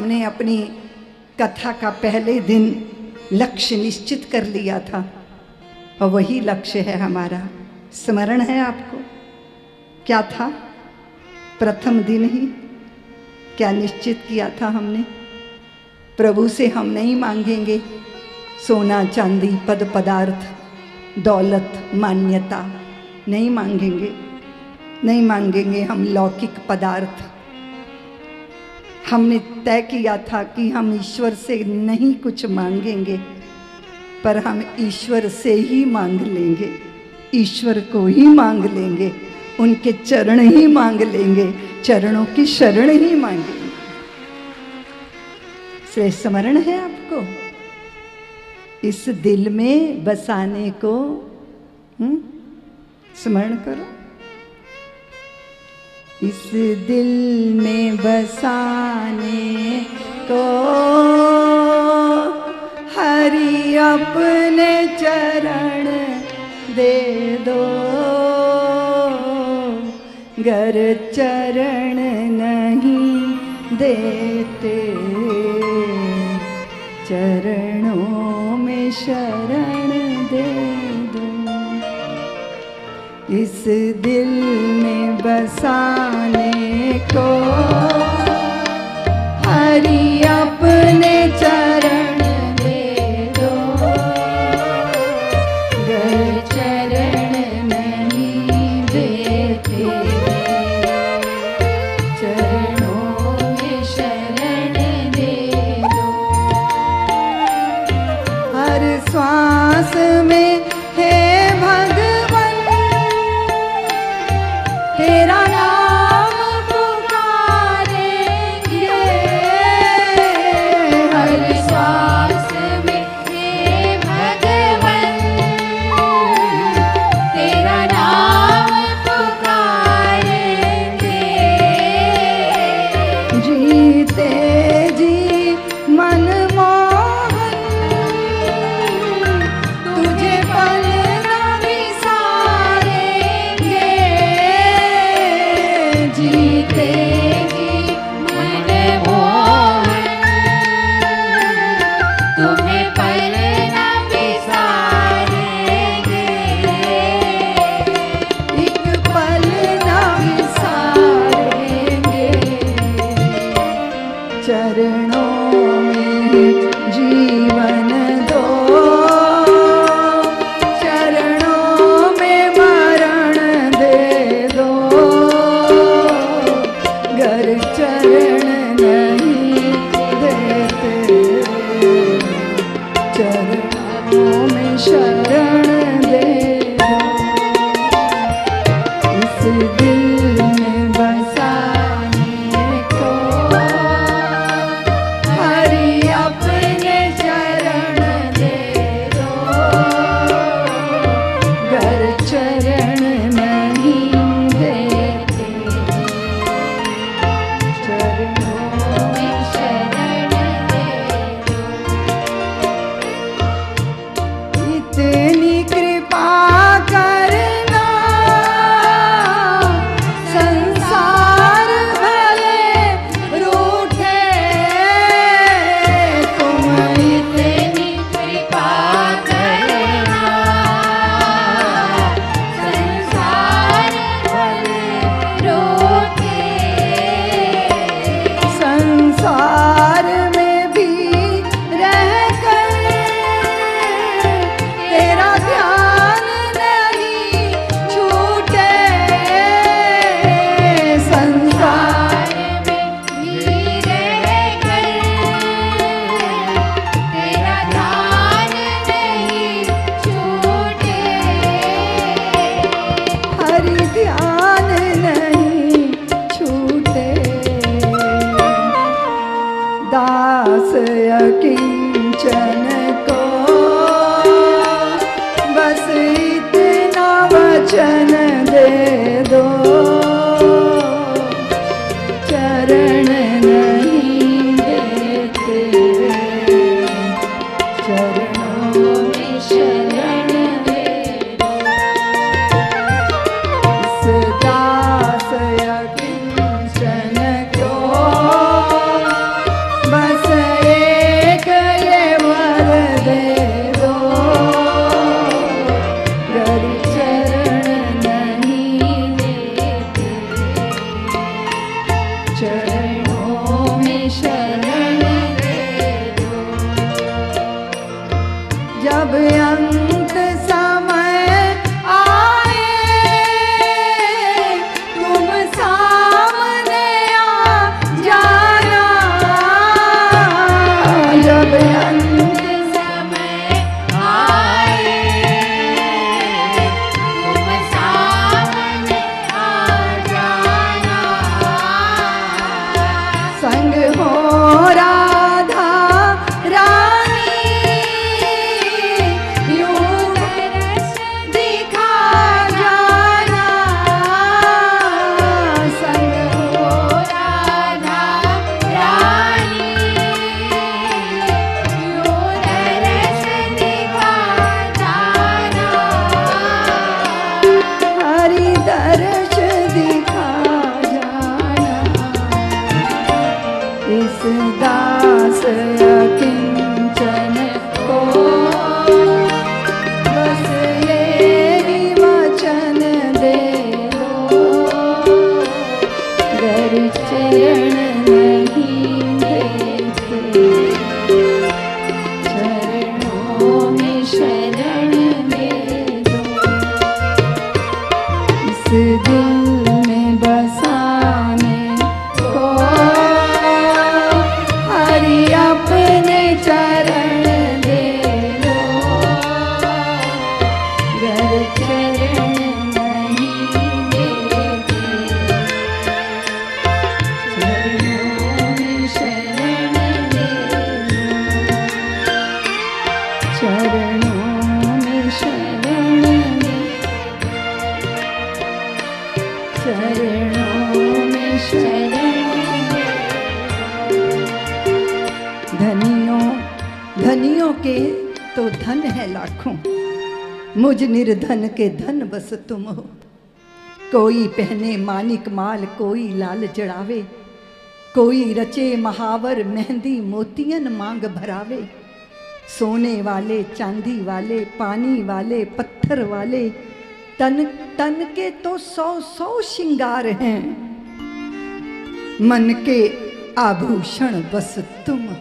हमने अपनी कथा का पहले दिन लक्ष्य निश्चित कर लिया था और वही लक्ष्य है हमारा। स्मरण है आपको क्या था? प्रथम दिन ही क्या निश्चित किया था हमने? प्रभु से हम नहीं मांगेंगे सोना चांदी पद पदार्थ दौलत मान्यता, नहीं मांगेंगे, नहीं मांगेंगे हम लौकिक पदार्थ। हमने तय किया था कि हम ईश्वर से नहीं कुछ मांगेंगे, पर हम ईश्वर से ही मांग लेंगे, ईश्वर को ही मांग लेंगे, उनके चरण ही मांग लेंगे, चरणों की शरण ही मांगेंगे। से स्मरण है आपको? इस दिल में बसाने को स्मरण करो। इस दिल में बसाने को हरि अपने चरण दे दो, गर चरण नहीं देते चरणों में शरण दे दो। इस दिल में बसाने को हरि अपने चरण दे दो, गर चरण नहीं देते चरणों में शरण दे दो। हर श्वास में हे भगवान तेरा नाम पुकारेंगे, हर श्वास में हे भगवान तेरा नाम पुकारेंगे। जीते जी मनमोहन तुझे पल न बिसारेंगे, जीते जी मनमोहन तुम्हें पल न बिसारेंगे, एक पल न बिसारेंगे। चरणों में जीवन दो, चरणों में मरण दे दो, गर चरण नहीं देते चरणों में शरण दे दो। इस दिल में बसाने को हरि अपने चरण दे दो, गर चरण नहीं देते चरणों में शरण दे दो। इतनी कृपा करना संसार भले रूठे, तुम इतनी कृपा करना संसार भले रूठे, संसार में भी रहकर तेरा ध्यान नहीं छूटे, संसार में भी रहकर तेरा ध्यान नहीं छूटे, हरि ध्यान नहीं छूटे। दास अकिंचन को बस इतना वचन दे दो, चरण नहीं देते चरणों में शरण दे दो। इस दास अकिंचन को शरण दे दो। जब अंत समय आए तुम सामने आ जाना। जब अंत समय आए तुम सामने आ जाना। संग हो राधा रानी यूं दर्श दिखा जाना। संग हो राधा रानी यूं दर्श दिखा जाना। हरि दर्श दिखा जाना। इस दास अकिंचन को बस ये वचन दे दो। गर चरण नहीं देते चरणों में शरण दे दो। इस दिल में बसाने को हरि अपने चरण दे दो। गर चरण नहीं देते चरणों में शरण दे दो। चरणों में शरण दे चरणों में शरण दे। धनियों धनियों के तो धन है लाखों, मुझ निर्धन के धन बस तुम हो। कोई पहने मानिक माल कोई लाल जड़ावे, कोई रचे महावर मेहंदी मोतियन मांग भरावे। सोने वाले चांदी वाले पानी वाले पत्थर वाले तन तन के तो 100 श्रृंगार हैं। मन के आभूषण बस तुम हो।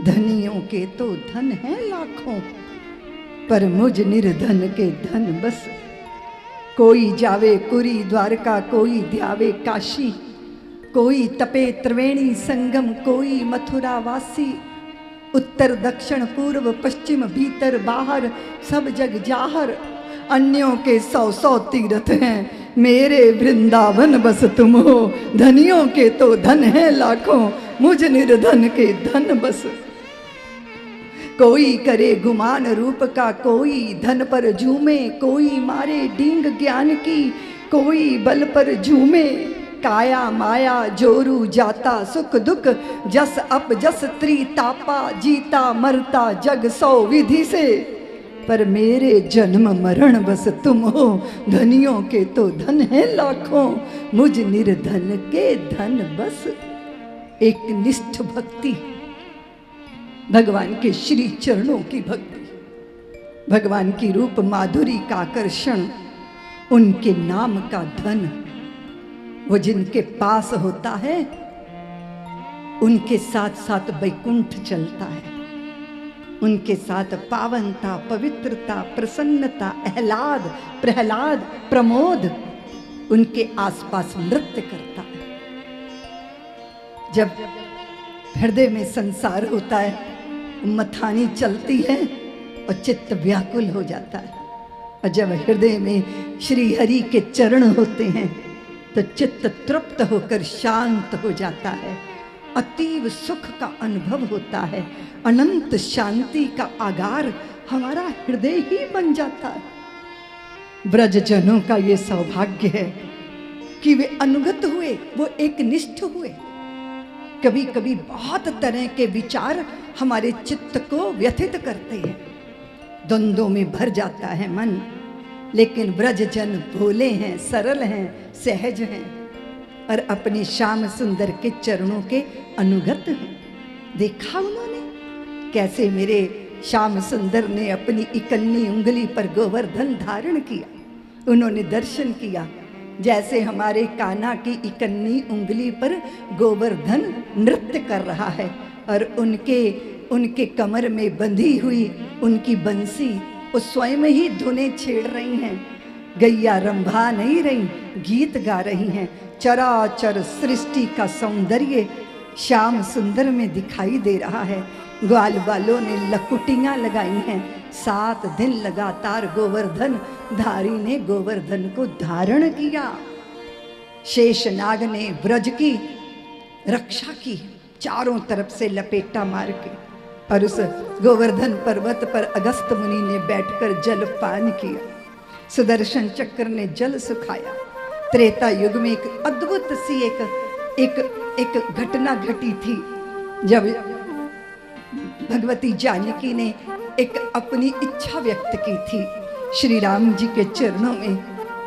धनियों के तो धन है लाखों, पर मुझ निर्धन के धन बस। कोई जावे पुरी द्वारका कोई ध्यावे काशी, कोई तपे त्रिवेणी संगम कोई मथुरा वासी। उत्तर दक्षिण पूर्व पश्चिम भीतर बाहर सब जग जाहर। अन्यों के 100 तीर्थ हैं, मेरे वृंदावन बस तुम हो। धनियों के तो धन है लाखों, मुझ निर्धन के धन बस। कोई करे गुमान रूप का कोई धन पर झूमे, कोई मारे डींग ज्ञान की कोई बल पर झूमे। काया माया जोरू जाता सुख दुख जस अप जस त्रितापा। जीता मरता जग 100 विधि से, पर मेरे जन्म मरण बस तुम हो। धनियों के तो धन है लाखों, मुझ निर्धन के धन बस। एक निष्ठ भक्ति, भगवान के श्री चरणों की भक्ति, भगवान की रूप माधुरी का आकर्षण, उनके नाम का धन। वो जिनके पास होता है उनके साथ साथ वैकुंठ चलता है। उनके साथ पावनता पवित्रता प्रसन्नता आह्लाद प्रहलाद प्रमोद उनके आसपास नृत्य करता है। जब हृदय में संसार होता है, मथानी चलती है और चित्त व्याकुल हो जाता है। और जब हृदय में श्री हरि के चरण होते हैं तो चित्त तृप्त होकर शांत हो जाता है। अतीव सुख का अनुभव होता है। अनंत शांति का आगार हमारा हृदय ही बन जाता है। ब्रजजनों का ये सौभाग्य है कि वे अनुगत हुए, वो एक निष्ठ हुए। कभी कभी बहुत तरह के विचार हमारे चित्त को व्यथित करते हैं, द्वंद्वों में भर जाता है मन। लेकिन ब्रजजन भोले हैं, सरल हैं, सहज हैं और अपने श्याम सुंदर के चरणों के अनुगत हैं। देखा उन्होंने कैसे मेरे श्याम सुंदर ने अपनी इकन्नी उंगली पर गोवर्धन धारण किया। उन्होंने दर्शन किया जैसे हमारे कान्हा की इकन्नी उंगली पर गोवर्धन नृत्य कर रहा है और उनके कमर में बंधी हुई उनकी बंसी वो स्वयं ही धुनें छेड़ रही हैं। गैया रंभा नहीं रही, गीत गा रही हैं। चराचर सृष्टि का सौंदर्य श्याम सुंदर में दिखाई दे रहा है। ग्वाल वालों ने लकुटियां लगाई हैं। 7 दिन लगातार गोवर्धन धारी ने गोवर्धन को धारण किया। शेषनाग ने ब्रज की रक्षा की, चारों तरफ से लपेटा मार के, और उस गोवर्धन पर्वत पर अगस्त मुनि ने बैठकर जल पान किया। सुदर्शन चक्र ने जल सुखाया। त्रेता युग में एक अद्भुत सी एक घटना घटी थी, जब भगवती जानकी ने एक अपनी इच्छा व्यक्त की थी श्री राम जी के चरणों में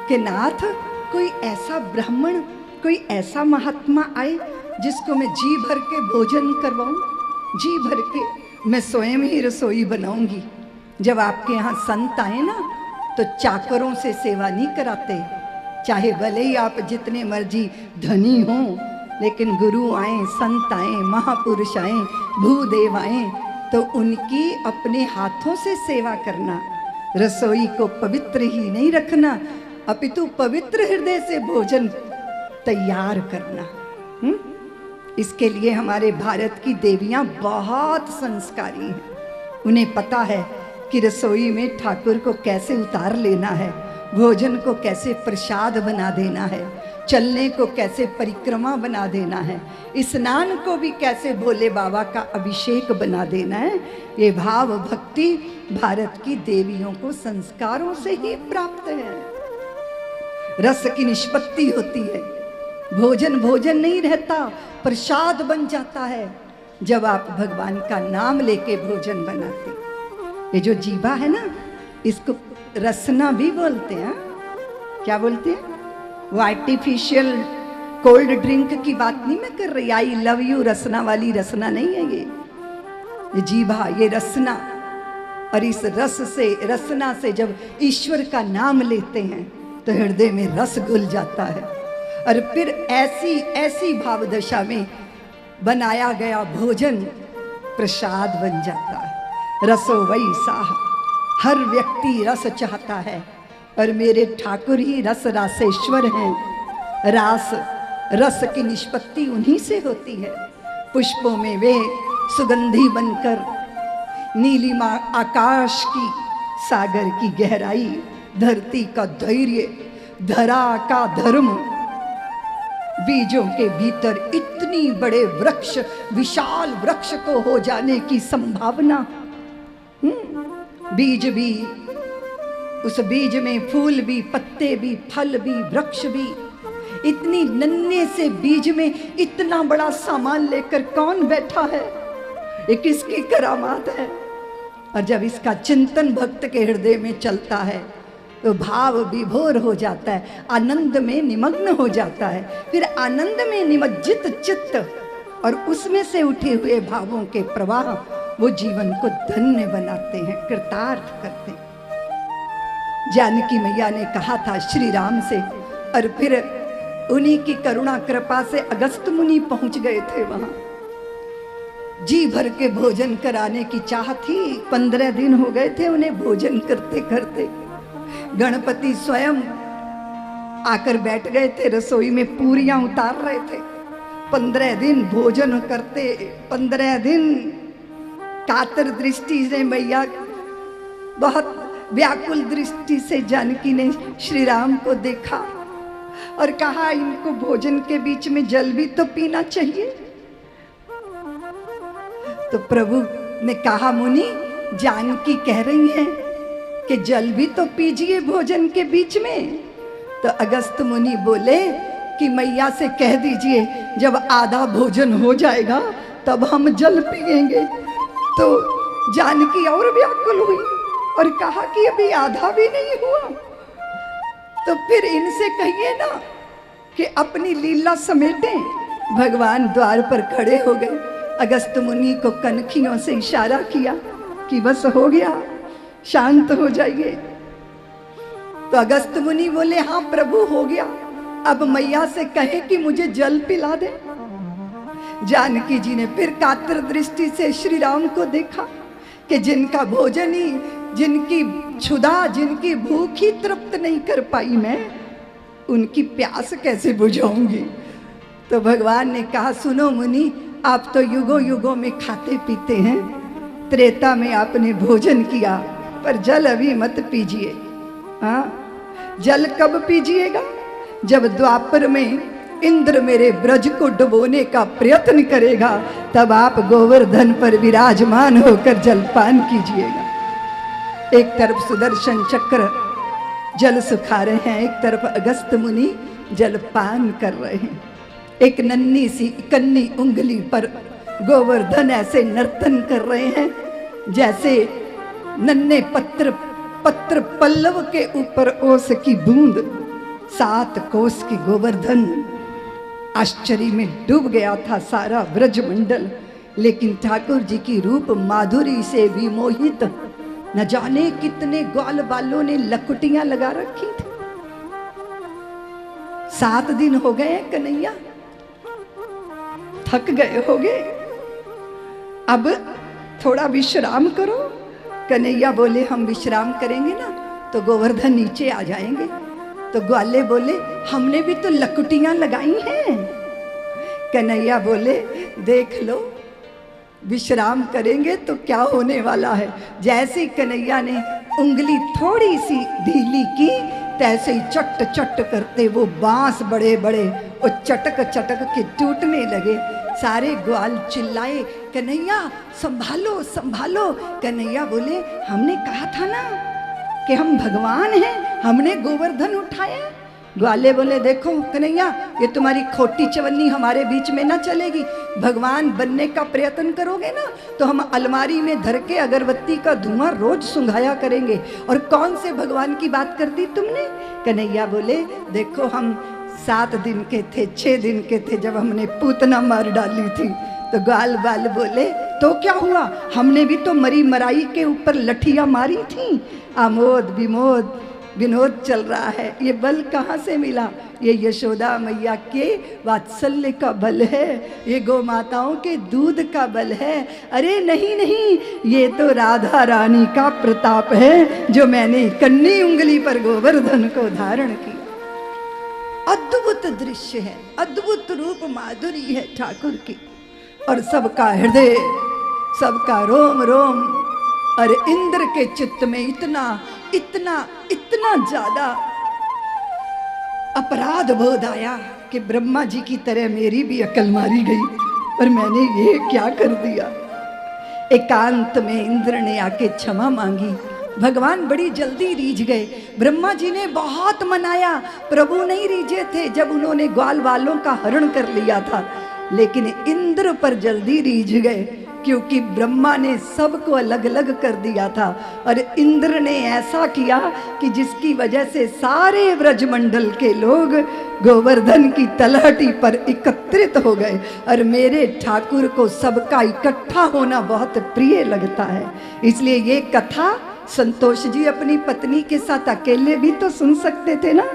कि नाथ, कोई ऐसा ब्राह्मण, कोई ऐसा महात्मा आए जिसको मैं जी भर के भोजन करवाऊं, जी भर के मैं स्वयं ही रसोई बनाऊंगी। जब आपके यहाँ संत आए ना तो चाकरों से सेवा नहीं कराते, चाहे भले ही आप जितने मर्जी धनी हों, लेकिन गुरु आए, संत आए, महापुरुष आए, भूदेव आए तो उनकी अपने हाथों से सेवा करना, रसोई को पवित्र ही नहीं रखना अपितु पवित्र हृदय से भोजन तैयार करना। इसके लिए हमारे भारत की देवियां बहुत संस्कारी हैं। उन्हें पता है कि रसोई में ठाकुर को कैसे उतार लेना है, भोजन को कैसे प्रसाद बना देना है, चलने को कैसे परिक्रमा बना देना है, स्नान को भी कैसे भोले बाबा का अभिषेक बना देना है। ये भाव भक्ति भारत की देवियों को संस्कारों से ही प्राप्त है। रस की निष्पत्ति होती है, भोजन भोजन नहीं रहता, प्रसाद बन जाता है जब आप भगवान का नाम लेके भोजन बनाते। ये जो जीवा है ना, इसको रसना भी बोलते हैं। क्या बोलते हैं? वो आर्टिफिशियल कोल्ड ड्रिंक की बात नहीं मैं कर रही, आई लव यू रसना वाली रसना नहीं है ये जीभा, ये रसना। और इस रस से, रसना से जब ईश्वर का नाम लेते हैं तो हृदय में रस घुल जाता है और फिर ऐसी भाव दशा में बनाया गया भोजन प्रसाद बन जाता है। रसो वही साह, हर व्यक्ति रस चाहता है और मेरे ठाकुर ही रस रासेश्वर हैं। रस की निष्पत्ति उन्हीं से होती है। पुष्पों में वे सुगंधी बनकर नीलिमा आकाश की, सागर की गहराई, धरती का धैर्य, धरा का धर्म, बीजों के भीतर इतनी बड़े वृक्ष, विशाल वृक्ष को हो जाने की संभावना। बीज भी, उस बीज में फूल भी, पत्ते भी, फल भी, वृक्ष भी। इतनी नन्हे से बीज में इतना बड़ा सामान लेकर कौन बैठा है? ये किसकी करामात है? और जब इसका चिंतन भक्त के हृदय में चलता है तो भाव विभोर हो जाता है, आनंद में निमग्न हो जाता है। फिर आनंद में निमज्जित चित्त और उसमें से उठे हुए भावों के प्रवाह वो जीवन को धन्य बनाते हैं, कृतार्थ करते हैं। जानकी मैया ने कहा था श्री राम से, और फिर उन्हीं की करुणा कृपा से अगस्त मुनि पहुंच गए थे वहां। जी भर के भोजन कराने की चाह थी। 15 दिन हो गए थे उन्हें भोजन करते करते। गणपति स्वयं आकर बैठ गए थे, रसोई में पूरियां उतार रहे थे। 15 दिन भोजन करते, 15 दिन कातर दृष्टि से मैया, बहुत व्याकुल दृष्टि से जानकी ने श्री राम को देखा और कहा इनको भोजन के बीच में जल भी तो पीना चाहिए। तो प्रभु ने कहा मुनि, जानकी कह रही है कि जल भी तो पीजिए भोजन के बीच में। तो अगस्त मुनि बोले कि मैया से कह दीजिए जब आधा भोजन हो जाएगा तब हम जल पिएंगे। तो जानकी और व्याकुल हुई और कहा कि अभी आधा भी नहीं हुआ। तो फिर इनसे कहिए ना कि अपनी लीला समेटें। भगवान द्वार पर खड़े हो गए। अगस्त मुनि को कनखियों से इशारा किया कि बस हो गया, शांत हो जाइए। तो अगस्त मुनि बोले हाँ प्रभु हो गया। अब मैया से कहे कि मुझे जल पिला दे। जानकी जी ने फिर कातर दृष्टि से श्री राम को देखा कि जिनका भोजन ही, जिनकी क्षुधा, जिनकी भूख ही तृप्त नहीं कर पाई मैं, उनकी प्यास कैसे बुझाऊंगी। तो भगवान ने कहा, सुनो मुनि, आप तो युगों युगों में खाते पीते हैं, त्रेता में आपने भोजन किया, पर जल अभी मत पीजिए। हाँ, जल कब पीजिएगा? जब द्वापर में इंद्र मेरे ब्रज को डुबोने का प्रयत्न करेगा, तब आप गोवर्धन पर विराजमान होकर जलपान कीजिएगा। एक तरफ सुदर्शन चक्र जल सुखा रहे हैं, एक तरफ अगस्त मुनि जलपान कर रहे हैं। एक नन्ही सी कन्नी उंगली पर गोवर्धन ऐसे नर्तन कर रहे हैं जैसे नन्हे पत्र पल्लव के ऊपर ओस की बूंद। 7 कोस की गोवर्धन। आश्चर्य में डूब गया था सारा ब्रजमंडल, लेकिन ठाकुर जी की रूप माधुरी से विमोहित न जाने कितने ग्वाल बालों ने लकुटियां लगा रखी थी। 7 दिन हो गए कन्हैया, थक गए होगे, अब थोड़ा विश्राम करो। कन्हैया बोले, हम विश्राम करेंगे ना तो गोवर्धन नीचे आ जाएंगे। तो ग्वाले बोले, हमने भी तो लकुटियां लगाई हैं। कन्हैया बोले, देख लो, विश्राम करेंगे तो क्या होने वाला है। जैसे कन्हैया ने उंगली थोड़ी सी ढीली की, तैसे ही चट चट करते वो बांस बड़े बड़े और चटक चटक के टूटने लगे। सारे ग्वाल चिल्लाए, कन्हैया संभालो संभालो। कन्हैया बोले, हमने कहा था ना कि हम भगवान हैं, हमने गोवर्धन उठाया। ग्वाले बोले, देखो कन्हैया, ये तुम्हारी खोटी चवन्नी हमारे बीच में ना चलेगी। भगवान बनने का प्रयत्न करोगे ना तो हम अलमारी में धर के अगरबत्ती का धुआं रोज सुंघाया करेंगे। और कौन से भगवान की बात कर दी तुमने? कन्हैया बोले, देखो हम 7 दिन के थे, 6 दिन के थे जब हमने पूतना मार डाली थी। तो ग्वाल बाल बोले, तो क्या हुआ, हमने भी तो मरी मराई के ऊपर लठियां मारी थी। आमोद विमोद विनोद चल रहा है। ये बल कहाँ से मिला? ये यशोदा मैया के वात्सल्य का बल है, ये गौ माताओं के दूध का बल है। अरे नहीं नहीं, ये तो राधा रानी का प्रताप है जो मैंने कन्नी उंगली पर गोवर्धन को धारण किया। अद्भुत दृश्य है, अद्भुत रूप माधुरी है ठाकुर की। और सबका हृदय, सबका रोम रोम, और इंद्र के चित्त में इतना इतना इतना ज्यादा अपराध बोध आया कि ब्रह्मा जी की तरह मेरी भी अकल मारी गई और मैंने ये क्या कर दिया। एकांत में इंद्र ने आके क्षमा मांगी। भगवान बड़ी जल्दी रीझ गए। ब्रह्मा जी ने बहुत मनाया, प्रभु नहीं रीझे थे जब उन्होंने ग्वाल वालों का हरण कर लिया था, लेकिन इंद्र पर जल्दी रीझ गए क्योंकि ब्रह्मा ने सबको अलग अलग कर दिया था और इंद्र ने ऐसा किया कि जिसकी वजह से सारे ब्रजमंडल के लोग गोवर्धन की तलहटी पर एकत्रित हो गए। और मेरे ठाकुर को सबका इकट्ठा होना बहुत प्रिय लगता है, इसलिए ये कथा संतोष जी अपनी पत्नी के साथ अकेले भी तो सुन सकते थे ना,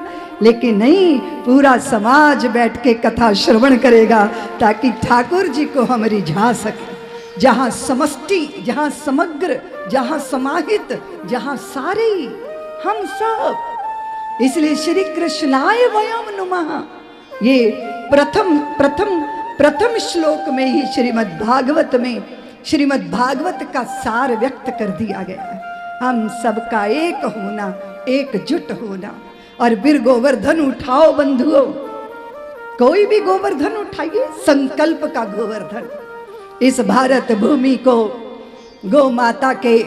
लेकिन नहीं, पूरा समाज बैठ के कथा श्रवण करेगा ताकि ठाकुर जी को हम रिझा सके। जहाँ समष्टि, जहाँ समग्र, जहाँ समाहित, जहाँ सारे हम सब। इसलिए श्री कृष्णाय वयम नुमः, ये प्रथम श्लोक में ही श्रीमद् भागवत में श्रीमद् भागवत का सार व्यक्त कर दिया गया है। हम सबका एक होना, एकजुट होना। और फिर गोवर्धन उठाओ बंधुओं, कोई भी गोवर्धन उठाइए, संकल्प का गोवर्धन। इस भारत भूमि को गौ माता के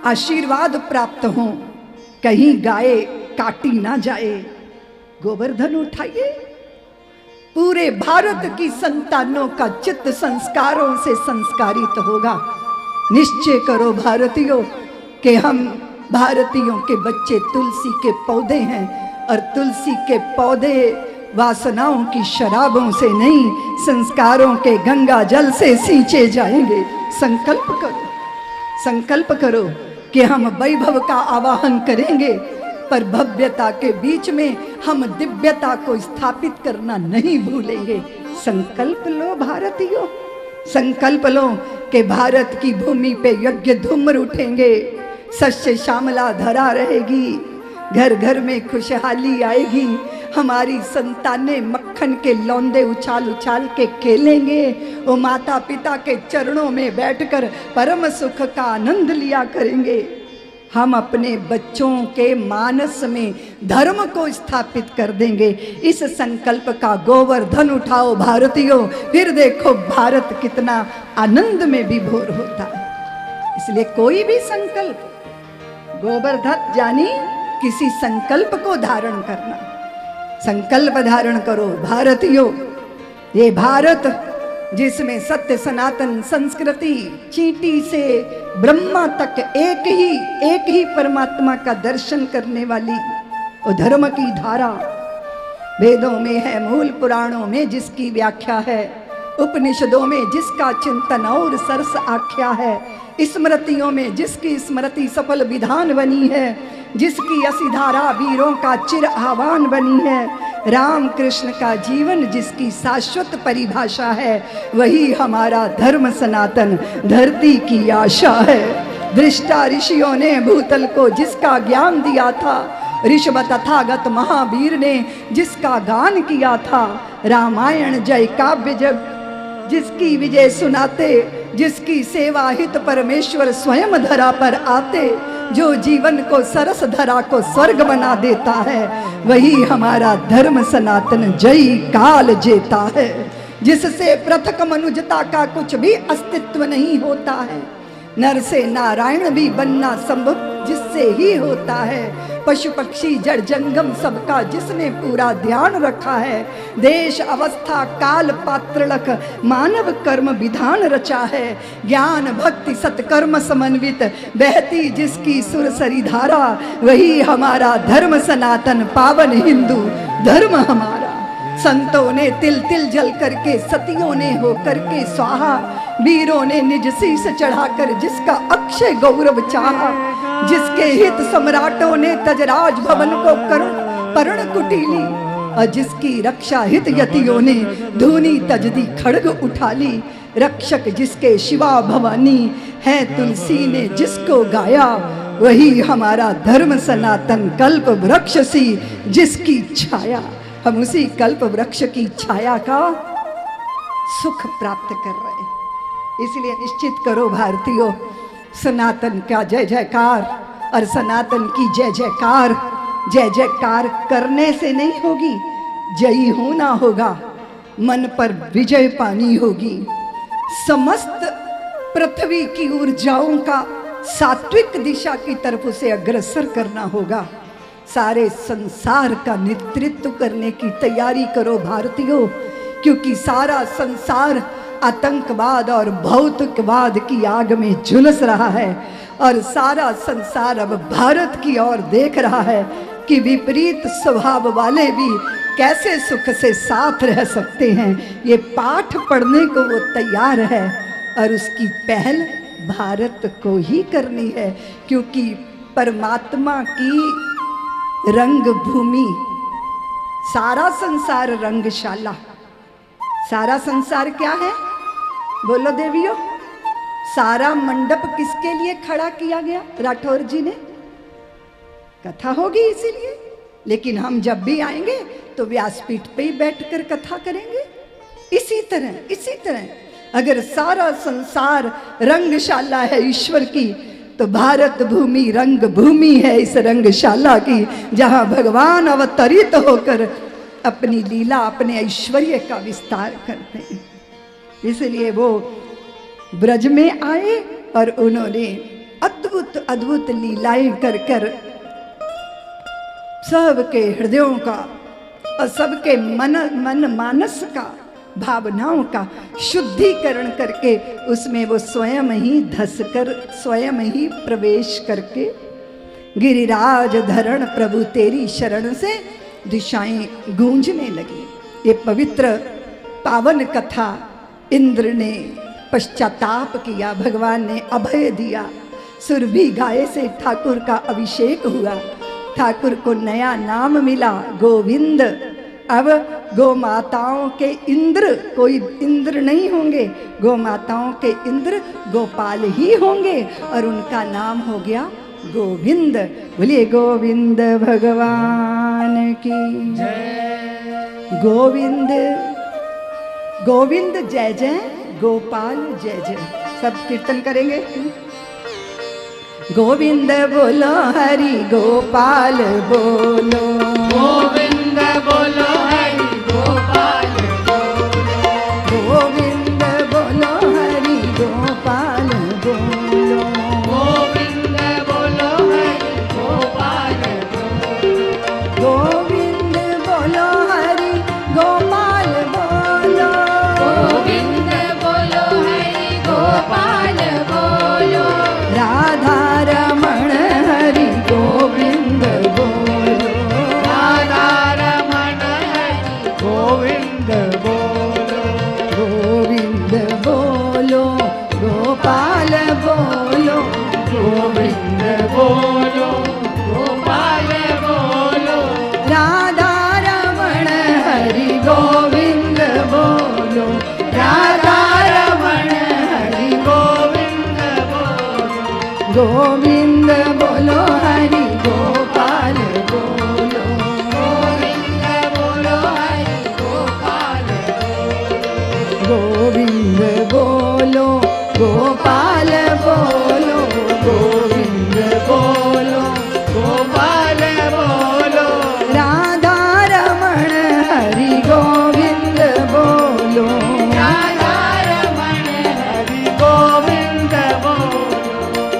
आशीर्वाद प्राप्त हो, कहीं गाय काटी ना जाए। गोवर्धन उठाइए, पूरे भारत की संतानों का चित्त संस्कारों से संस्कारित होगा। निश्चय करो भारतीयों कि हम भारतीयों के बच्चे तुलसी के पौधे हैं और तुलसी के पौधे वासनाओं की शराबों से नहीं, संस्कारों के गंगा जल से सींचे जाएंगे। संकल्प करो, संकल्प करो कि हम वैभव का आवाहन करेंगे, पर भव्यता के बीच में हम दिव्यता को स्थापित करना नहीं भूलेंगे। संकल्प लो भारतीयों, संकल्प लो कि भारत की भूमि पे यज्ञ धूम्र उठेंगे, सस्य श्यामला धरा रहेगी, घर घर में खुशहाली आएगी, हमारी संतानें मक्खन के लौंदे उछाल उछाल के खेलेंगे, वो माता पिता के चरणों में बैठकर परम सुख का आनंद लिया करेंगे। हम अपने बच्चों के मानस में धर्म को स्थापित कर देंगे। इस संकल्प का गोवर्धन उठाओ भारतीयों, फिर देखो भारत कितना आनंद में विभोर होता है। इसलिए कोई भी संकल्प, गोवर्धन जानी किसी संकल्प को धारण करना, संकल्प धारण करो भारतीयों। ये भारत जिसमें सत्य सनातन संस्कृति, चींटी से ब्रह्मा तक एक ही परमात्मा का दर्शन करने वाली वो धर्म की धारा, वेदों में है, मूल पुराणों में जिसकी व्याख्या है, उपनिषदों में जिसका चिंतन और सरस आख्या है, स्मृतियों में जिसकी स्मृति सफल विधान बनी है, जिसकी असिधारा वीरों का चिर आह्वान बनी है, राम कृष्ण का जीवन जिसकी शाश्वत परिभाषा है, वही हमारा धर्म सनातन धरती की आशा है। दृष्टा ऋषियों ने भूतल को जिसका ज्ञान दिया था, ऋषभ तथागत महावीर ने जिसका गान किया था, रामायण जय काव्य जब जिसकी विजय सुनाते, जिसकी सेवा हित परमेश्वर स्वयं धरा पर आते, जो जीवन को सरस धरा को स्वर्ग बना देता है, वही हमारा धर्म सनातन जय काल जेता है। जिससे पृथक मनुजता का कुछ भी अस्तित्व नहीं होता है, नर से नारायण भी बनना संभव जिससे ही होता है। पशु पक्षी जड़ जंगम सबका जिसने पूरा ध्यान रखा है, देश अवस्था काल पात्रलक मानव कर्म विधान रचा है। ज्ञान भक्ति सत्कर्म समन्वित बहती जिसकी सुरसरी धारा, वही हमारा धर्म सनातन पावन हिंदू धर्म हमारा। संतों ने तिल तिल जल करके, सतियों ने हो करके स्वाहा, वीरों ने निज शीस चढ़ाकर जिसका अक्षय गौरव चाहा, जिसके हित सम्राटों ने तजराज भवन को करुण पर्ण कुटीली, और जिसकी रक्षा हित यतियों ने धूनी तजदी खड़ग उठा ली। रक्षक जिसके शिवा भवानी है, तुलसी ने जिसको गाया, वही हमारा धर्म सनातन कल्प वृक्ष सी जिसकी छाया। हम उसी कल्प वृक्ष की छाया का सुख प्राप्त कर रहे हैं। इसलिए निश्चित करो भारतीयों, सनातन का जय जयकार और सनातन की जय जयकार। जय जयकार करने से नहीं होगी, जयी होना होगा, मन पर विजय पानी होगी। समस्त पृथ्वी की ऊर्जाओं का सात्विक दिशा की तरफ उसे अग्रसर करना होगा। सारे संसार का नेतृत्व करने की तैयारी करो भारतीयों, क्योंकि सारा संसार आतंकवाद और भौतिकवाद की आग में झुलस रहा है, और सारा संसार अब भारत की ओर देख रहा है कि विपरीत स्वभाव वाले भी कैसे सुख से साथ रह सकते हैं। ये पाठ पढ़ने को वो तैयार है, और उसकी पहल भारत को ही करनी है, क्योंकि परमात्मा की रंग भूमि, सारा संसार रंगशाला। सारा संसार क्या है बोलो देवियों? सारा मंडप किसके लिए खड़ा किया गया? राठौर जी ने कथा होगी इसीलिए, लेकिन हम जब भी आएंगे तो व्यासपीठ पे ही बैठकर कथा करेंगे। इसी तरह अगर सारा संसार रंगशाला है ईश्वर की, तो भारत भूमि रंग भूमि है इस रंगशाला की, जहां भगवान अवतरित होकर अपनी लीला, अपने ऐश्वर्य का विस्तार करते हैं। इसलिए वो ब्रज में आए और उन्होंने अद्भुत अद्भुत लीलाएं कर कर सबके हृदयों का और सबके मन मानस का, भावनाओं का शुद्धिकरण करके उसमें वो स्वयं ही धसकर, स्वयं ही प्रवेश करके, गिरिराज धरण प्रभु तेरी शरण से दिशाएं गूंजने लगी। ये पवित्र पावन कथा इंद्र ने पश्चाताप किया, भगवान ने अभय दिया, सुरभि गाय से ठाकुर का अभिषेक हुआ, ठाकुर को नया नाम मिला गोविंद। अब गौ माताओं के इंद्र कोई इंद्र नहीं होंगे, गौ माताओं के इंद्र गोपाल ही होंगे और उनका नाम हो गया गोविंद। बोलिए गोविंद भगवान की जय। गोविंद गोविंद जय जय, गोपाल जय जय। सब कीर्तन करेंगे। गोविंद बोलो हरि गोपाल बोलो, गोविंद बोलो हरि गोपाल बोलो, गोविंद बोलो हरि गोपाल बोलो, गोविंद बोलो हरि गोपाल बोलो, गोविंद बोलो हरि गोपाल बोलो, गोविंद बोलो हरि गोपाल बोलो, राधा रमण हरि गोविंद बोलो, राधा रमण हरि गोविंद बोलो, गोविंद बोलो गोपाल बोलो, गोविंद बोलो गोपाल बोलो, राधा रमण हरि गोविंद बोलो, राधा रमण हरि गोविंद बोलो, गोविंद बोलो हरि गोपाल बोलो, गोविंद बोलो हरि गोपाल बोलो, गोविंद बोलो गोपाल बोलो, गोविंद बोलो गोपाल बोलो, राधा रमण हरि गोविंद बोलो, राधा रमण हरि गोविंद बोलो,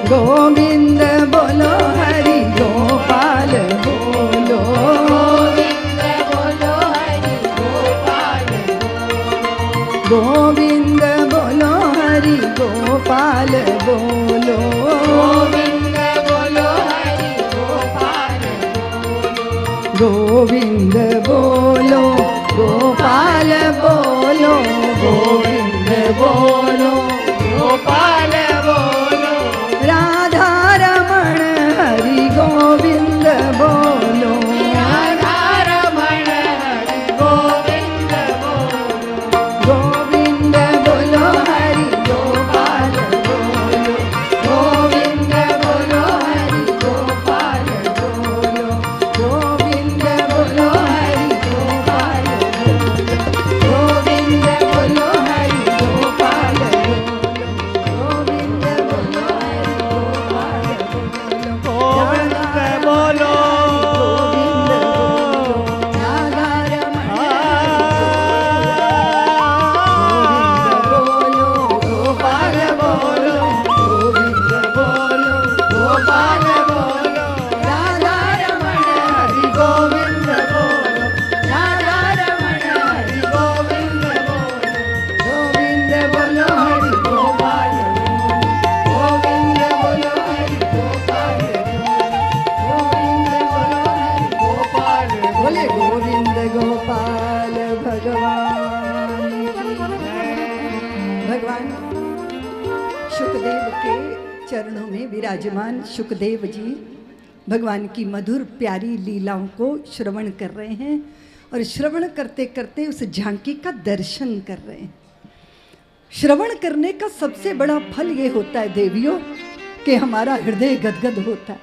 गोविंद बोलो हरि गोपाल बोलो, गोविंद बोलो हरि गोपाल बोलो, गोविंद बोलो हरि गोपाल बोलो, गोविंद बोलो हरि गोपाल बोलो, गोविंद बोलो गोपाल बोलो, गोविंद बोलो गोपाल बोलो, राधा रमण हरि गोविंद बोलो, राधा रमण हरि गोविंद बोलो, गोविंद बोलो हरि गोपाल बोलो, गोविंद बोलो हरि गोपाल बोलो, गोविंद बोलो हरि गोपाल बोलो, गोविंद बोलो हरि गोपाल बोलो, गोविंद बोलो हरि गोपाल बोलो, राधा रमण हरि गोविंद बोलो, राधा रमण हरि गोविंद बोलो, गोविंद बोलो हरि गोपाल बोलो, गोविंद बोलो हरि गोपाल बोलो, गोविंद बोलो हरि गोपाल बोलो, बोले गोविंद गोपाल भगवान की जय। भगवान सुखदेव के चरणों में विराजमान सुखदेव जी भगवान की मधुर प्यारी लीलाओं को श्रवण कर रहे हैं और श्रवण करते करते उस झांकी का दर्शन कर रहे हैं। श्रवण करने का सबसे बड़ा फल ये होता है देवियों कि हमारा हृदय गदगद होता है,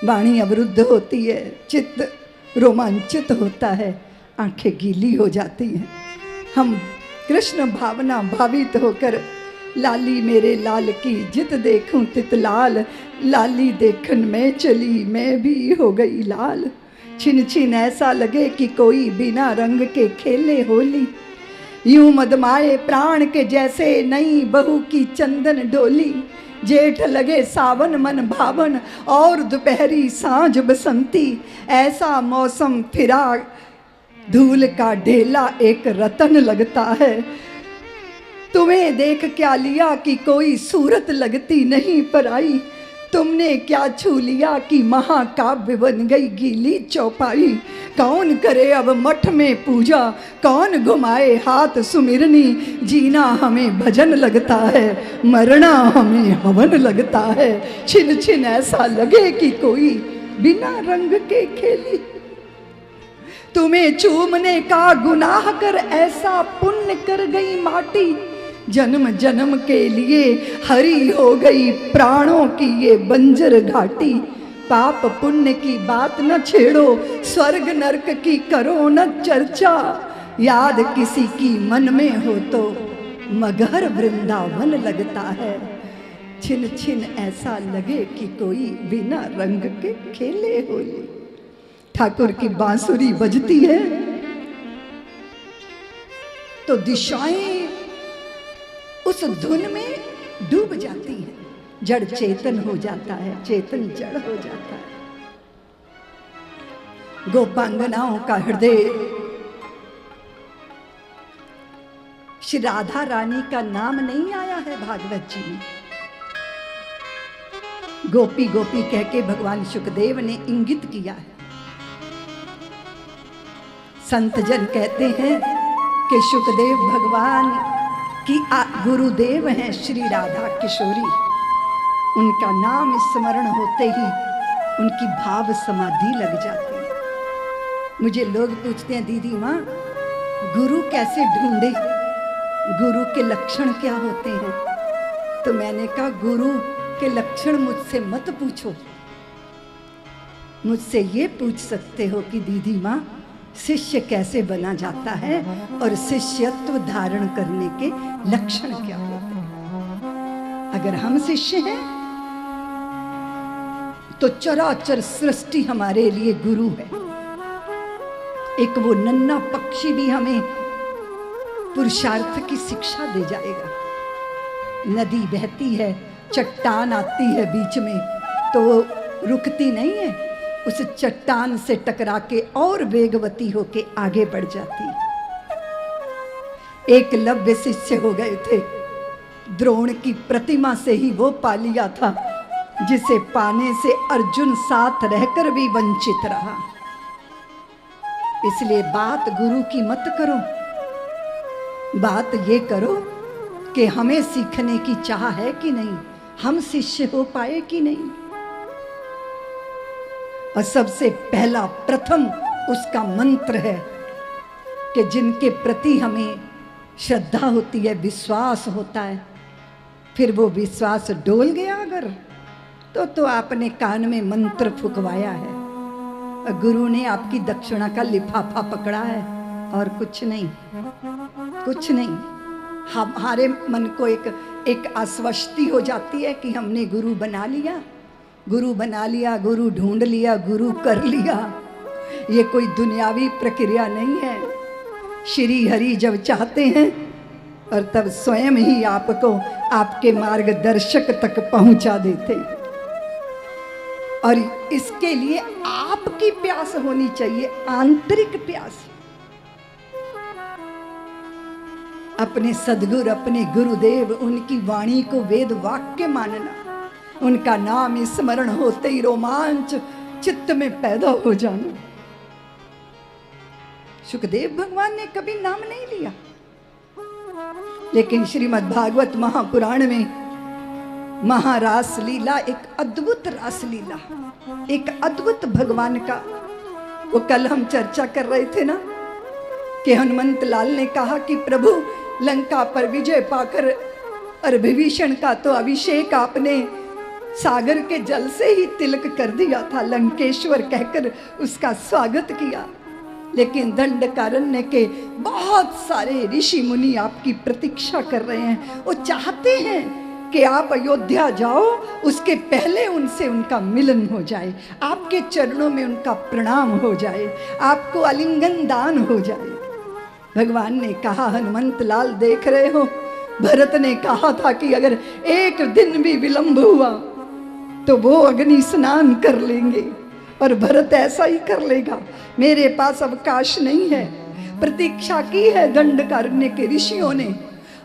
वाणी अवरुद्ध होती है, चित्त रोमांचित होता है, आंखें गीली हो जाती हैं। हम कृष्ण भावना भावित होकर लाली मेरे लाल की जित देखूं तित लाल, लाली देखन में चली मैं भी हो गई लाल। छिन छिन ऐसा लगे कि कोई बिना रंग के खेले होली, यूं मदमाए प्राण के जैसे नई बहू की चंदन डोली। जेठ लगे सावन मन भावन और दोपहरी सांझ बसंती, ऐसा मौसम फिरा धूल का ढेला एक रतन लगता है। तुम्हें देख क्या लिया कि कोई सूरत लगती नहीं पराई, तुमने क्या छू लिया कि महाकाव्य बन गई गीली चौपाई। कौन करे अब मठ में पूजा, कौन घुमाए हाथ सुमिरनी, जीना हमें भजन लगता है, मरना हमें हवन लगता है। छिन छिन ऐसा लगे कि कोई बिना रंग के खेली। तुम्हें चूमने का गुनाह कर ऐसा पुण्य कर गई माटी, जन्म जन्म के लिए हरी हो गई प्राणों की ये बंजर घाटी। पाप पुण्य की बात न छेड़ो, स्वर्ग नरक की करो न चर्चा, याद किसी की मन में हो तो मगर वृंदावन लगता है। छिन छिन ऐसा लगे कि कोई बिना रंग के खेले होली। ठाकुर की बांसुरी बजती है तो दिशाएं उस धुन में डूब जाती हैं, जड़ चेतन हो जाता है, चेतन जड़ हो जाता है। गोपांगनाओं का हृदय श्री राधा रानी का नाम नहीं आया है भागवत जी में। गोपी गोपी कह के भगवान शुकदेव ने इंगित किया है। संत जन कहते हैं कि शुकदेव भगवान की गुरुदेव हैं श्री राधा किशोरी। उनका नाम स्मरण होते ही उनकी भाव समाधि लग जाती है। मुझे लोग पूछते हैं दीदी माँ गुरु कैसे ढूंढे, गुरु के लक्षण क्या होते हैं? तो मैंने कहा गुरु के लक्षण मुझसे मत पूछो, मुझसे ये पूछ सकते हो कि दीदी माँ शिष्य कैसे बना जाता है और शिष्यत्व धारण करने के लक्षण क्या होते हैं। अगर हम शिष्य हैं तो चराचर सृष्टि हमारे लिए गुरु है। एक वो नन्हा पक्षी भी हमें पुरुषार्थ की शिक्षा दे जाएगा। नदी बहती है, चट्टान आती है बीच में तो वो रुकती नहीं है, उस चट्टान से टकरा के और वेगवती होके आगे बढ़ जाती। एकलव्य शिष्य हो गए थे, द्रोण की प्रतिमा से ही वो पा लिया था जिसे पाने से अर्जुन साथ रहकर भी वंचित रहा। इसलिए बात गुरु की मत करो, बात ये करो कि हमें सीखने की चाह है कि नहीं, हम शिष्य हो पाए कि नहीं। और सबसे पहला प्रथम उसका मंत्र है कि जिनके प्रति हमें श्रद्धा होती है, विश्वास होता है, फिर वो विश्वास डोल गया अगर तो आपने कान में मंत्र फुकवाया है। और गुरु ने आपकी दक्षिणा का लिफाफा पकड़ा है और कुछ नहीं, कुछ नहीं। हमारे मन को एक आश्वस्ति हो जाती है कि हमने गुरु बना लिया, गुरु बना लिया, गुरु ढूंढ लिया, गुरु कर लिया। ये कोई दुनियावी प्रक्रिया नहीं है। श्री हरि जब चाहते हैं और तब स्वयं ही आपको आपके मार्गदर्शक तक पहुंचा देते। और इसके लिए आपकी प्यास होनी चाहिए, आंतरिक प्यास। अपने सदगुरु, अपने गुरुदेव, उनकी वाणी को वेद वाक्य मानना, उनका नाम स्मरण होते ही रोमांच चित्त में पैदा हो जाना। सुखदेव भगवान ने कभी नाम नहीं लिया, लेकिन श्रीमद् भागवत महापुराण में महारास लीला, एक अद्भुत रास लीला, एक अद्भुत भगवान का, वो कल हम चर्चा कर रहे थे ना कि हनुमंत लाल ने कहा कि प्रभु लंका पर विजय पाकर और विभीषण का तो अभिषेक आपने सागर के जल से ही तिलक कर दिया था, लंकेश्वर कहकर उसका स्वागत किया। लेकिन दंडकारण्य के बहुत सारे ऋषि मुनि आपकी प्रतीक्षा कर रहे हैं। वो चाहते हैं कि आप अयोध्या जाओ, उसके पहले उनसे उनका मिलन हो जाए, आपके चरणों में उनका प्रणाम हो जाए, आपको आलिंगन दान हो जाए। भगवान ने कहा हनुमंत लाल देख रहे हो, भरत ने कहा था कि अगर एक दिन भी विलंब हुआ तो वो अग्नि स्नान कर लेंगे, और भरत ऐसा ही कर लेगा। मेरे पास अवकाश नहीं है। प्रतीक्षा की है दंडकारण्य के ऋषियों ने,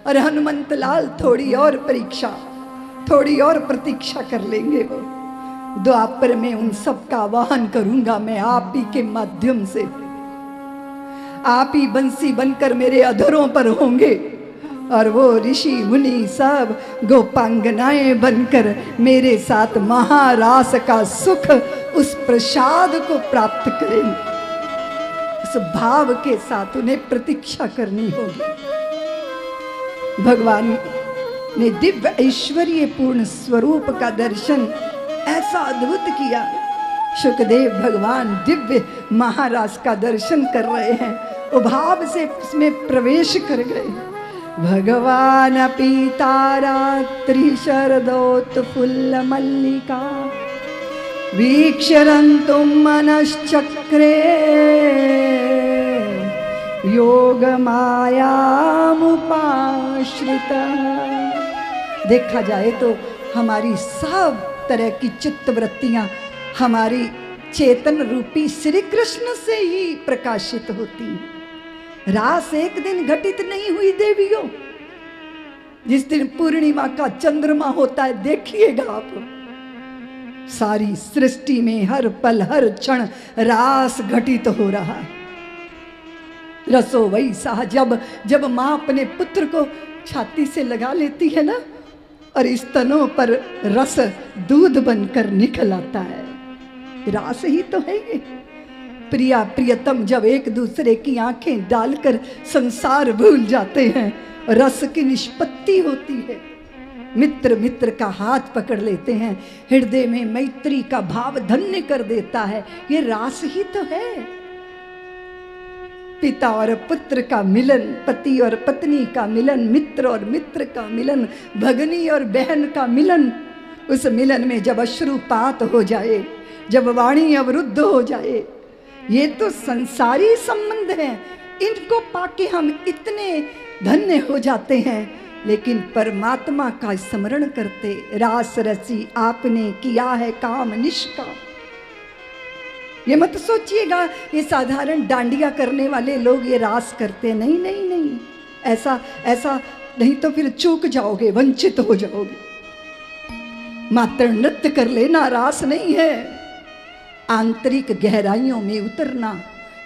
और हनुमंत लाल थोड़ी और परीक्षा, थोड़ी और प्रतीक्षा कर लेंगे। वो द्वापर में उन सब का आवाहन करूंगा मैं आप ही के माध्यम से। आप ही बंसी बनकर मेरे अधरों पर होंगे और वो ऋषि मुनि सब गोपांगनाएं बनकर मेरे साथ महारास का सुख, उस प्रसाद को प्राप्त करें। उस भाव के साथ उन्हें प्रतीक्षा करनी होगी। भगवान ने दिव्य ऐश्वर्य पूर्ण स्वरूप का दर्शन ऐसा अद्भुत किया। शुकदेव भगवान दिव्य महाराज का दर्शन कर रहे हैं, उभाव से उसमें प्रवेश कर गए। भगवान पीतारात्रि शरदोत्फुल्ल मल्लिका वीक्षरन्तुं मनश्चक्रे योग मायामुपाश्रितः। देखा जाए तो हमारी सब तरह की चित्त वृत्तियां हमारी चेतन रूपी श्री कृष्ण से ही प्रकाशित होती हैं। रास एक दिन घटित नहीं हुई देवियों। जिस दिन पूर्णिमा का चंद्रमा होता है, देखिएगा आप, सारी सृष्टि में हर पल हर क्षण रास घटित हो रहा है। रसो वैसा, जब माँ अपने पुत्र को छाती से लगा लेती है ना, और स्तनों पर रस दूध बनकर निकल आता है, रास ही तो है ये। प्रिया प्रियतम जब एक दूसरे की आंखें डालकर संसार भूल जाते हैं, रस की निष्पत्ति होती है। मित्र मित्र का हाथ पकड़ लेते हैं, हृदय में मैत्री का भाव धन्य कर देता है, ये रास ही तो है। पिता और पुत्र का मिलन, पति और पत्नी का मिलन, मित्र और मित्र का मिलन, भगनी और बहन का मिलन, उस मिलन में जब अश्रुपात हो जाए, जब वाणी अवरुद्ध हो जाए, ये तो संसारी संबंध हैं। इनको पाके हम इतने धन्य हो जाते हैं, लेकिन परमात्मा का स्मरण करते, रास रसी आपने किया है काम निष्काम। ये मत सोचिएगा ये साधारण डांडिया करने वाले लोग ये रास करते, नहीं नहीं नहीं, ऐसा नहीं तो फिर चूक जाओगे, वंचित हो जाओगे। मात्र नृत्य कर लेना रास नहीं है, आंतरिक गहराइयों में उतरना,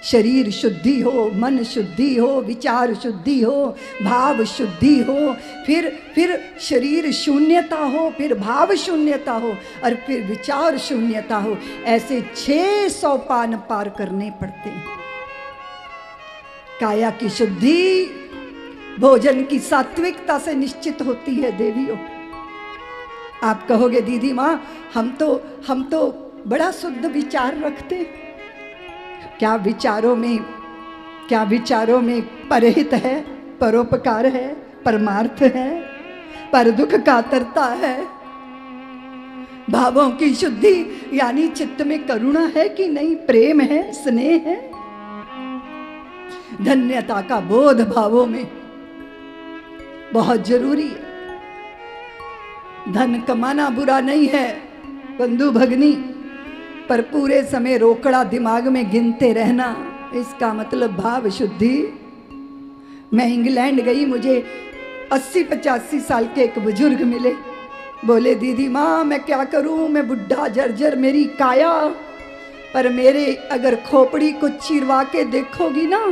शरीर शुद्धि हो, मन शुद्धि हो, विचार शुद्धि हो, भाव शुद्धि हो, फिर शरीर शून्यता हो, फिर भाव शून्यता हो, और फिर विचार शून्यता हो। ऐसे 6 सोपान पार करने पड़ते हैं। काया की शुद्धि भोजन की सात्विकता से निश्चित होती है देवियों। आप कहोगे दीदी माँ हम तो बड़ा शुद्ध विचार रखते, क्या विचारों में परहित है, परोपकार है, परमार्थ है, पर दुख कातरता है, भावों की शुद्धि यानी चित्त में करुणा है कि नहीं, प्रेम है, स्नेह है, धन्यता का बोध भावों में बहुत जरूरी है। धन कमाना बुरा नहीं है बंधु भगनी, पर पूरे समय रोकड़ा दिमाग में गिनते रहना, इसका मतलब भाव शुद्धि। मैं इंग्लैंड गई, मुझे 80-85 साल के एक बुजुर्ग मिले, बोले दीदी माँ मैं क्या करूँ, मैं बुढ़ा जर्जर मेरी काया, पर मेरे अगर खोपड़ी को चिरवा के देखोगी ना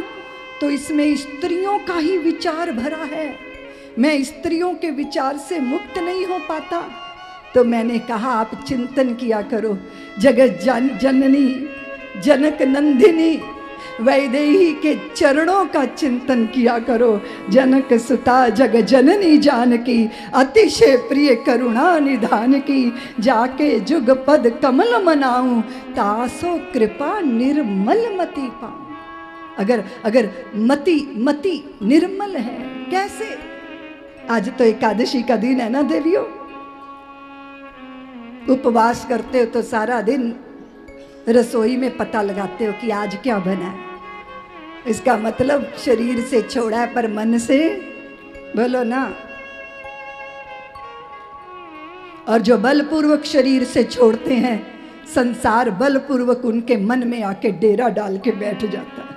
तो इसमें स्त्रियों का ही विचार भरा है, मैं स्त्रियों के विचार से मुक्त नहीं हो पाता। तो मैंने कहा आप चिंतन किया करो, जगत जननी जनक नंदिनी वैदेही के चरणों का चिंतन किया करो। जनक सुता जग जननी जानकी, अतिशय प्रिय करुणा निधान की, जाके जुग पद कमल मनाऊं, तासो कृपा निर्मल मति पाऊं। अगर मति निर्मल है, कैसे? आज तो एकादशी का दिन है ना देवियों, उपवास करते हो तो सारा दिन रसोई में पता लगाते हो कि आज क्या बना है। इसका मतलब शरीर से छोड़ा है पर मन से, बोलो ना। और जो बलपूर्वक शरीर से छोड़ते हैं, संसार बलपूर्वक उनके मन में आके डेरा डाल के बैठ जाता है।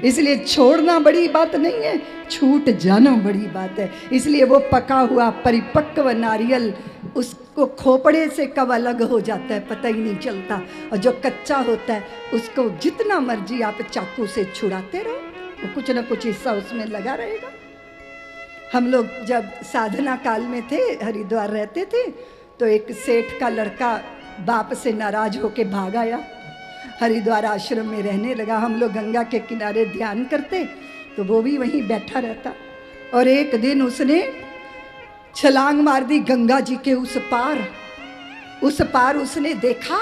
इसलिए छोड़ना बड़ी बात नहीं है, छूट जाना बड़ी बात है। इसलिए वो पका हुआ परिपक्व नारियल उसको खोपड़े से कब अलग हो जाता है पता ही नहीं चलता, और जो कच्चा होता है उसको जितना मर्जी आप चाकू से छुड़ाते रहो, वो कुछ ना कुछ हिस्सा उसमें लगा रहेगा। हम लोग जब साधना काल में थे, हरिद्वार रहते थे, तो एक सेठ का लड़का बाप से नाराज होके भाग आया, हरिद्वार आश्रम में रहने लगा। हम लोग गंगा के किनारे ध्यान करते तो वो भी वहीं बैठा रहता। और एक दिन उसने छलांग मार दी गंगा जी के उस पार उसने देखा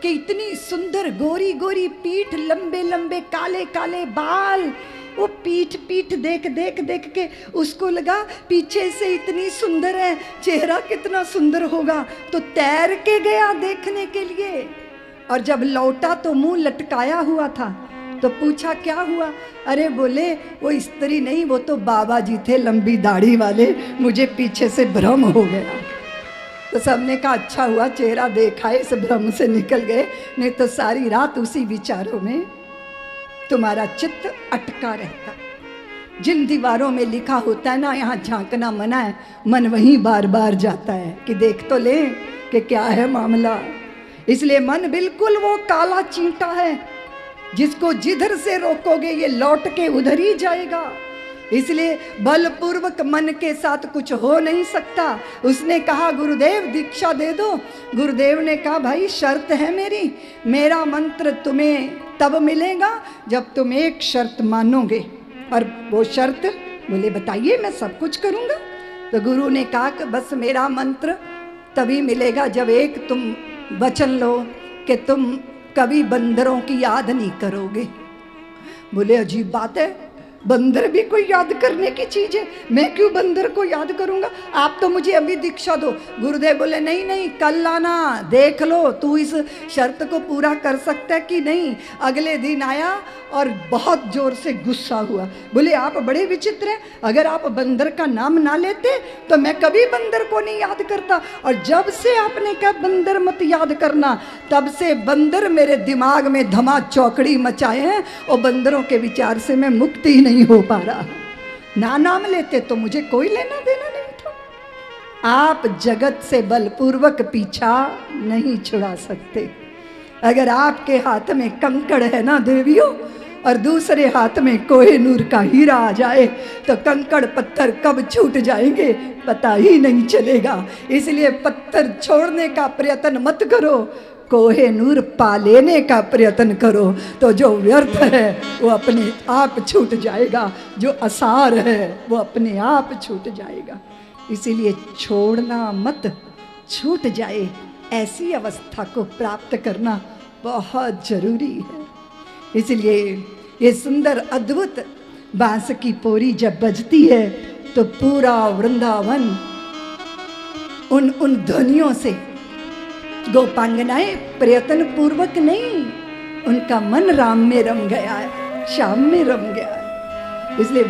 कि इतनी सुंदर गोरी गोरी पीठ, लंबे लंबे काले काले बाल, वो पीठ देख के उसको लगा पीछे से इतनी सुंदर है, चेहरा कितना सुंदर होगा। तो तैर के गया देखने के लिए, और जब लौटा तो मुंह लटकाया हुआ था। तो पूछा क्या हुआ? अरे बोले वो स्त्री नहीं, वो तो बाबा जी थे लंबी दाढ़ी वाले, मुझे पीछे से भ्रम हो गया। तो सबने कहा अच्छा हुआ चेहरा देखा, इस भ्रम से निकल गए, नहीं तो सारी रात उसी विचारों में तुम्हारा चित्त अटका रहता। जिन दीवारों में लिखा होता है ना यहाँ झांकना मना है, मन वहीं बार बार जाता है कि देख तो ले कि क्या है मामला। इसलिए मन बिल्कुल वो काला चींटा है, जिसको जिधर से रोकोगे ये लौट के उधर ही जाएगा। इसलिए बलपूर्वक मन के साथ कुछ हो नहीं सकता। उसने कहा गुरुदेव दीक्षा दे दो। गुरुदेव ने कहा भाई शर्त है मेरा मंत्र तुम्हें तब मिलेगा जब तुम एक शर्त मानोगे। और वो शर्त? बोले बताइए, मैं सब कुछ करूँगा। तो गुरु ने कहा कि बस मेरा मंत्र तभी मिलेगा जब एक तुम वचन लो कि तुम कभी बंदरों की याद नहीं करोगे। बोले अजीब बात है, बंदर भी कोई याद करने की चीज है, मैं क्यों बंदर को याद करूंगा? आप तो मुझे अभी दीक्षा दो। गुरुदेव बोले नहीं कल लाना, देख लो तू इस शर्त को पूरा कर सकता है कि नहीं। अगले दिन आया और बहुत जोर से गुस्सा हुआ। बोले आप बड़े विचित्र हैं, अगर आप बंदर का नाम ना लेते तो मैं कभी बंदर को नहीं याद करता, और जब से आपने कहा बंदर मत याद करना, तब से बंदर मेरे दिमाग में धमा चौकड़ी मचाए हैं, और बंदरों के विचार से मैं मुक्ति नहीं हो पा रहा। ना नाम लेते तो मुझे कोई लेना देना नहीं था। आप जगत से बलपूर्वक पीछा नहीं छुड़ा सकते। अगर आपके हाथ में कंकड़ है ना देवियों, और दूसरे हाथ में कोहिनूर का हीरा आ जाए, तो कंकड़ पत्थर कब छूट जाएंगे पता ही नहीं चलेगा। इसलिए पत्थर छोड़ने का प्रयत्न मत करो, कोहिनूर पा लेने का प्रयत्न करो, तो जो व्यर्थ है वो अपने आप छूट जाएगा, जो असार है वो अपने आप छूट जाएगा। इसीलिए छोड़ना मत, छूट जाए ऐसी अवस्था को प्राप्त करना बहुत जरूरी है। इसलिए ये सुंदर अद्भुत बांस की पोरी जब बजती है तो पूरा वृंदावन उन ध्वनियों से, गोपांगनाएं प्रयत्न पूर्वक नहीं, उनका मन राम में रम गया है, श्याम में रम गया है। इसलिए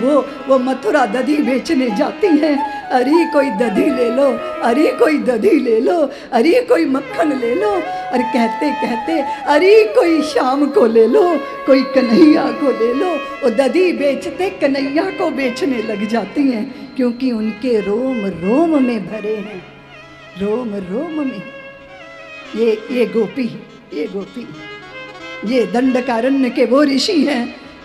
वो मथुरा दधी बेचने जाती हैं, अरे कोई दधी ले लो, अरे कोई दधी ले लो, अरे कोई मक्खन ले लो, और कहते कहते अरे कोई श्याम को ले लो, कोई कन्हैया को ले लो। वो दधी बेचते कन्हैया को बेचने लग जाती हैं, क्योंकि उनके रोम रोम में भरे हैं, रोम रोम में। ये गोपी, ये दंडकारण्य के वो ऋषि हैं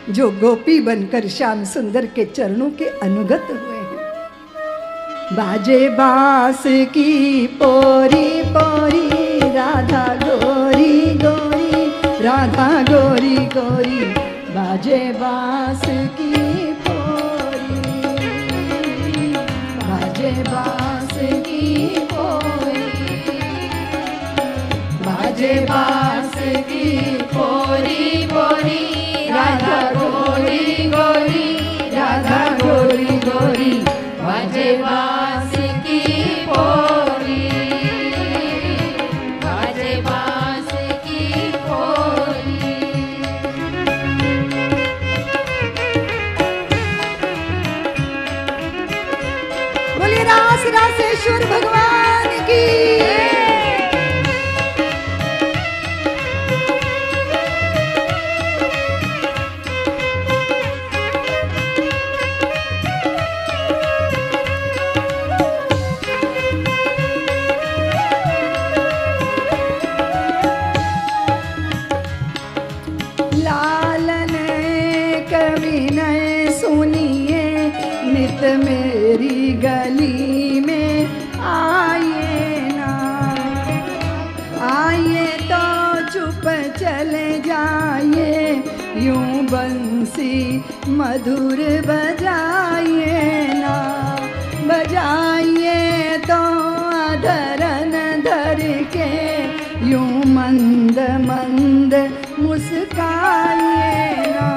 जो गोपी बनकर श्याम सुंदर के चरणों के अनुगत हुए हैं। बाजे बांस की पोरी पोरी, राधा गोरी गोरी, राधा गोरी गोरी, बाजे बांस की पोरी, बाजे बांस की पोरी, बाजे बांस की पोरी पोरी, राधा गोरी गोरी, राधा गोरी गोरी, बाजे बांस की पोरी, बाजे बांस की पोरी। बोलिए रास रासेश्वर भगवान की। मेरी बंसी मधुर बजाइए ना, बजाइए तो अधरन धर के यूं मंद मंद मुस्काइए ना,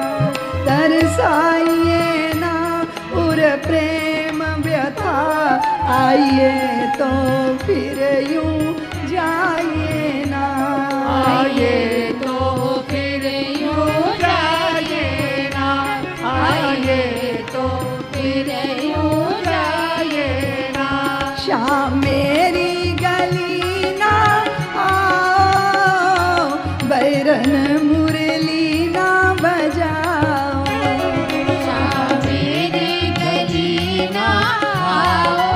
तरसाइए ना उर प्रेम व्यथा, आइए तो फिर यूं जाइए ना, आइए तो फिर यूं जाइए ना, आइए तो फिर यूं जाइए ना। शाम मेरी गली ना आओ, बैरन मुरली ना बजाओ, शाम मेरी गली ना आओ,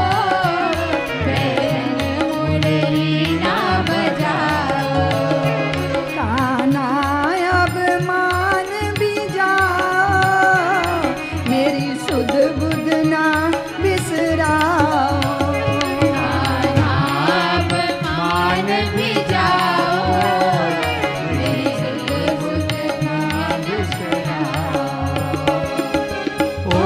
बैरन मुरली ना बजाओ। कान्हा अब मान भी जाओ, मेरी सुध बुध ना बिसराओ, आप मान भी जाओ, मेरी सुध बुध ना बिसराओ। ओ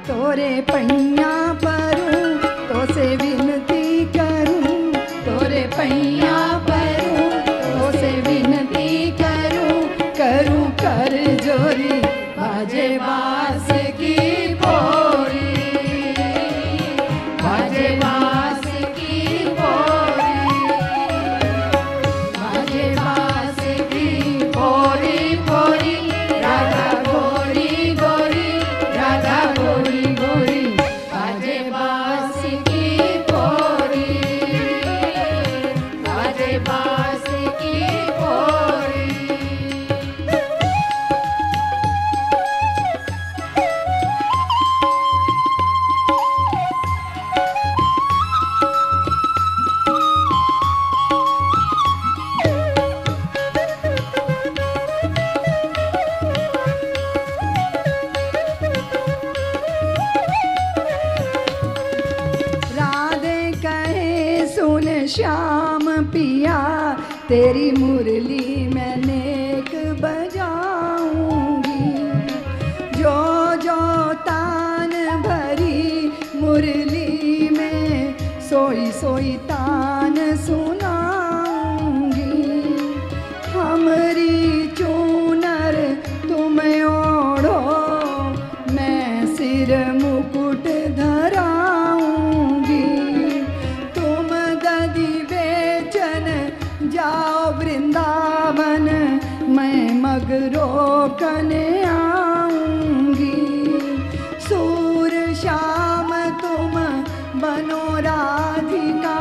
तोरे पैया परूं तो से विनती करूं, तोरे पैया परूं तो से विनती करूं, करूं कर जोरी बाजे बास की बोरी, बाजे बास की बोरी, बाजे बास की बोरी बोरी, राधा गोरी गोरी, राधा गोरी गोरी, बाजे बास की बोरी, बाजे बास की बोरी। राधे कहे सुन श्याम पिया, तेरी मुरली मैं नेक बजाऊंगी, जो जो तान भरी मुरली में सोई सोई तान सुनाऊंगी, हमरी चूनर तुम ओढ़ो, मैं सिर मुकुट धराऊंगी, तुम दधी बेचन जाओ वृंदावन, मैं मगरो कने आऊंगी, सूर श्याम तुम बनो राधिका,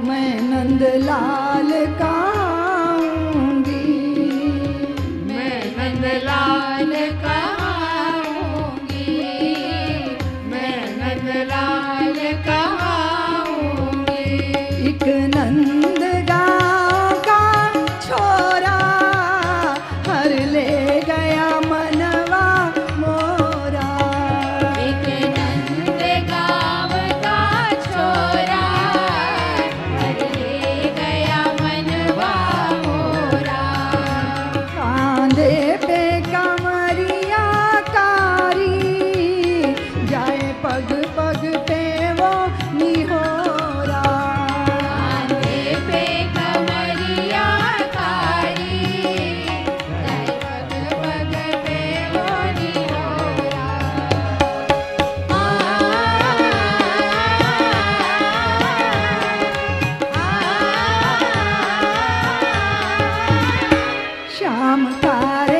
मैं नंदलाल कहूंगी, मैं नंदलाल कहूँगी, मैं नंदलाल कहूँगी। एक नंद गाँव का छोरा हर ले गया मनवा मोरा, एक नंद गाँव का छोरा, हर ले गया मनवा मोरा। कांधे पे कमरिया कारी, जाए पग पग पे वो निहोरा, कांधे पे कमरिया कारी, जाए पग पग पे वो निहोरा। श्याम कार